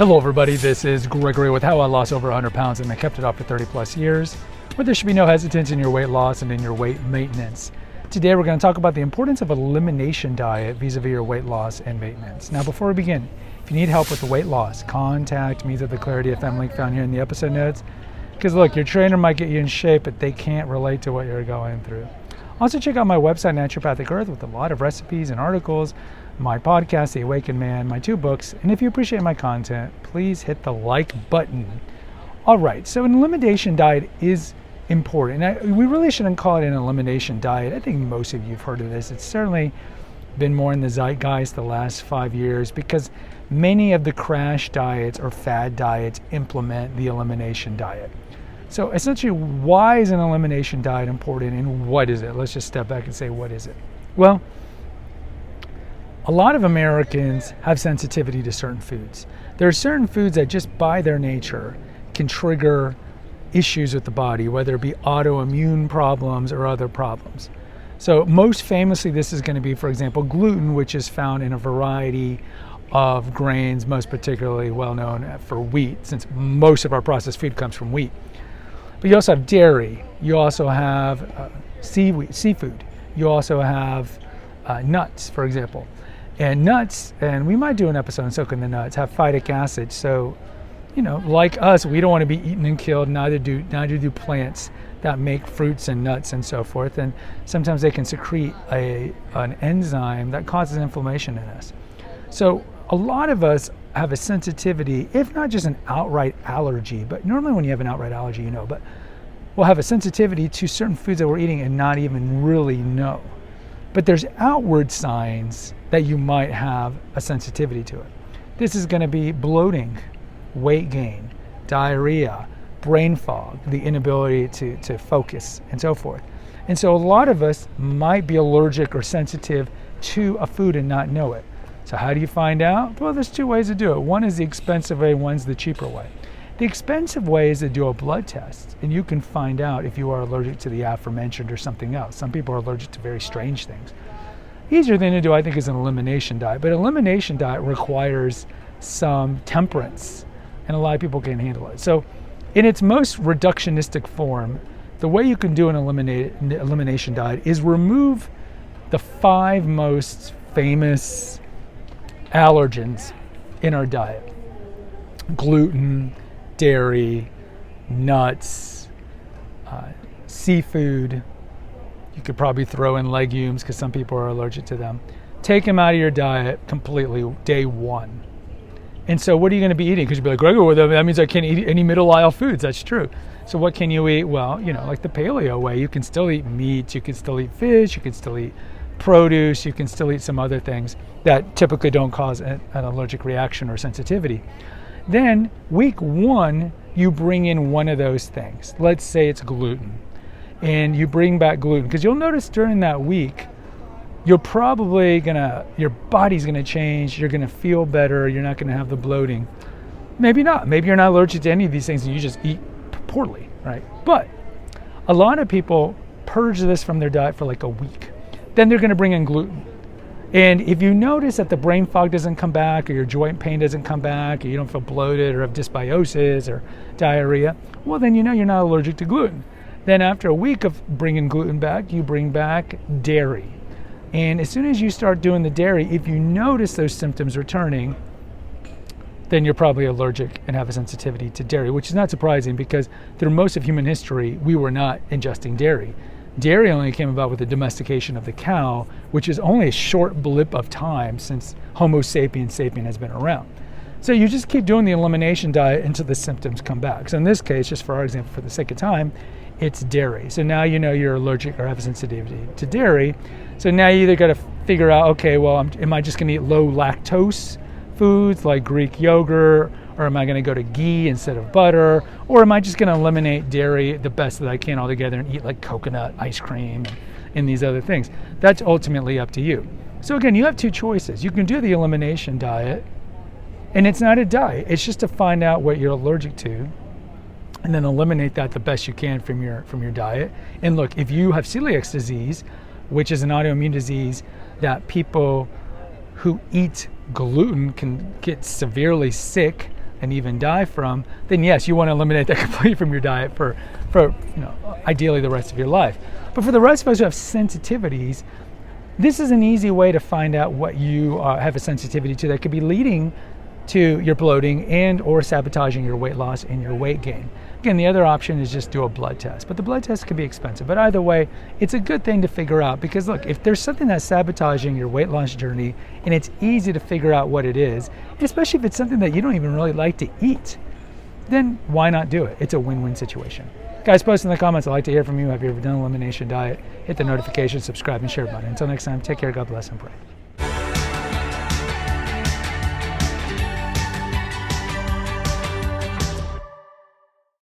Hello everybody, this is Gregory with how I lost over 100 pounds and I kept it off for 30 plus years, where there should be no hesitance in your weight loss and in your weight maintenance. Today we're going to talk about the importance of elimination diet vis-a-vis your weight loss and maintenance. Now before we begin, if you need help with the weight loss, contact me through the Clarity FM link found here in the episode notes. Because look, your trainer might get you in shape, but they can't relate to what you're going through. Also check out my website, Naturopathic Earth, with a lot of recipes and articles, my podcast, The Awakened Man, my 2 books, and if you appreciate my content, please hit the like button. All right, so an elimination diet is important. We really shouldn't call it an elimination diet. I think most of you have heard of this. It's certainly been more in the zeitgeist the last 5 years because many of the crash diets or fad diets implement the elimination diet. So essentially, why is an elimination diet important and what is it? Let's just step back and say, what is it? Well, a lot of Americans have sensitivity to certain foods. There are certain foods that just by their nature can trigger issues with the body, whether it be autoimmune problems or other problems. So most famously, this is going to be, for example, gluten, which is found in a variety of grains, most particularly well known for wheat, since most of our processed food comes from wheat. But you also have dairy. You also have seafood. You also have nuts, for example. And nuts, and we might do an episode on soaking the nuts, have phytic acid. So, like us, we don't want to be eaten and killed. Neither do plants that make fruits and nuts and so forth. And sometimes they can secrete an enzyme that causes inflammation in us. So a lot of us have a sensitivity, if not just an outright allergy, but normally when you have an outright allergy, but we'll have a sensitivity to certain foods that we're eating and not even really know. But there's outward signs that you might have a sensitivity to it. This is going to be bloating, weight gain, diarrhea, brain fog, the inability to focus, and so forth. And so a lot of us might be allergic or sensitive to a food and not know it. So how do you find out? Well, there's 2 ways to do it. One is the expensive way, one's the cheaper way. The expensive way is to do a blood test, and you can find out if you are allergic to the aforementioned or something else. Some people are allergic to very strange things. Easier thing to do, I think, is an elimination diet, but elimination diet requires some temperance, and a lot of people can't handle it. So in its most reductionistic form, the way you can do an elimination diet is remove the 5 most famous allergens in our diet: gluten, dairy, nuts, seafood. You could probably throw in legumes because some people are allergic to them. Take them out of your diet completely day 1. And so what are you going to be eating? Because you'll be like, Gregor, well, that means I can't eat any middle aisle foods. That's true. So what can you eat? Well, like the paleo way, you can still eat meat, you can still eat fish, you can still eat produce, you can still eat some other things that typically don't cause an allergic reaction or sensitivity. Then week 1, you bring in one of those things. Let's say it's gluten. And you bring back gluten, because you'll notice during that week, your body's gonna change, you're gonna feel better, you're not gonna have the bloating. Maybe not, maybe you're not allergic to any of these things and you just eat poorly, right? But a lot of people purge this from their diet for like a week. Then they're gonna bring in gluten. And if you notice that the brain fog doesn't come back, or your joint pain doesn't come back, or you don't feel bloated or have dysbiosis or diarrhea, well then you're not allergic to gluten. Then after a week of bringing gluten back, you bring back dairy. And as soon as you start doing the dairy, if you notice those symptoms returning, then you're probably allergic and have a sensitivity to dairy, which is not surprising because through most of human history, we were not ingesting dairy. Dairy only came about with the domestication of the cow, which is only a short blip of time since Homo sapiens sapien has been around. So you just keep doing the elimination diet until the symptoms come back. So in this case, just for our example, for the sake of time, it's dairy. So now you know you're allergic or have a sensitivity to dairy. So now you either got to figure out, okay, well, am I just going to eat low lactose foods like Greek yogurt, or am I going to go to ghee instead of butter, or am I just going to eliminate dairy the best that I can altogether and eat like coconut ice cream and these other things? That's ultimately up to you. So again, you have 2 choices. You can do the elimination diet, and it's not a diet. It's just to find out what you're allergic to and then eliminate that the best you can from your diet. And look, if you have celiac disease, which is an autoimmune disease that people who eat gluten can get severely sick and even die from, then yes, you want to eliminate that completely from your diet for ideally the rest of your life. But for the rest of us who have sensitivities, this is an easy way to find out what you have a sensitivity to that could be leading to your bloating and or sabotaging your weight loss and your weight gain. Again, the other option is just do a blood test, but the blood test can be expensive. But either way, it's a good thing to figure out, because look, if there's something that's sabotaging your weight loss journey and it's easy to figure out what it is, especially if it's something that you don't even really like to eat, then why not do it? It's a win-win situation. Guys, post in the comments. I'd like to hear from you. Have you ever done Elimination Diet? Hit the notification, subscribe, and share button. Until next time, take care, God bless, and pray.